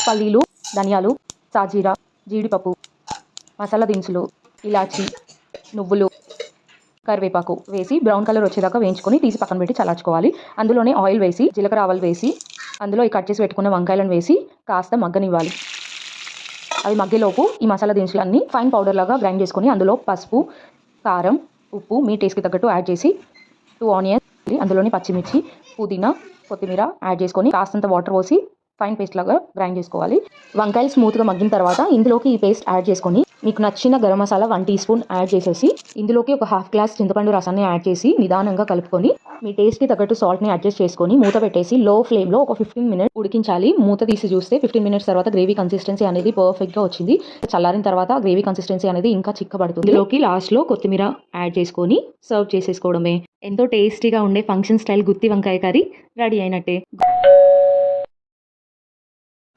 పల్లీలు, ధనియాలు, సాజీరా, జీడిపప్పు, మసాలా దినుసులు, ఇలాచి, నువ్వులు, కరివేపాకు వేసి బ్రౌన్ కలర్ వచ్చేదాకా వేయించుకొని తీసి పక్కన పెట్టి చల్లార్చుకోవాలి. అందులోనే ఆయిల్ వేసి జీలకర్ర ఆవాలు వేసి అందులో ఈ కట్ చేసి పెట్టుకున్న వంకాయలను వేసి కాస్త మగ్గనివ్వాలి. అవి మగ్గేలోపు ఈ మసాలా దినుసులన్నీ ఫైన్ పౌడర్ లాగా గ్రైండ్ చేసుకొని అందులో పసుపు, కారం, ఉప్పు మీ టేస్ట్కి తగ్గట్టు యాడ్ చేసి 2 ఆనియన్స్, అందులోని పచ్చిమిర్చి, పుదీనా, కొత్తిమీర యాడ్ చేసుకొని కాస్తంత వాటర్ పోసి ఫైన్ పేస్ట్ లాగా గ్రైండ్ చేసుకోవాలి. వంకాయలు స్మూత్గా మగ్గిన తర్వాత ఇందులోకి ఈ పేస్ట్ యాడ్ చేసుకొని మీకు నచ్చిన garam masala 1 teaspoon add చేసేసి ఇందులోకి ఒక హాఫ్ గ్లాస్ చింతపండు రసాన్ని యాడ్ చేసి నిదానంగా కలుపుకొని మీ టేస్ట్కి తగ్గట్టు సాల్ట్ని అడ్జస్ట్ చేసుకొని మూత పెట్టేసి లో ఫ్లేమ్లో ఒక 15 మినిట్స్ ఉడికించాలి. మూత తీసి చూస్తే 15 మినిట్స్ తర్వాత గ్రేవీ కన్సిస్టెన్సీ అనేది పర్ఫెక్ట్గా వచ్చింది. చల్లారిన తర్వాత గ్రేవీ కన్సిస్టెన్సీ అనేది ఇంకా చిక్కబడుతుంది. ఇందులోకి లాస్ట్లో కొత్తిమీర యాడ్ చేసుకొని సర్వ్ చేసేసుకోవడమే. ఎంతో టేస్టీగా ఉండే ఫంక్షన్ స్టైల్ గుత్తి వంకాయ కర్రీ రెడీ అయినట్టే.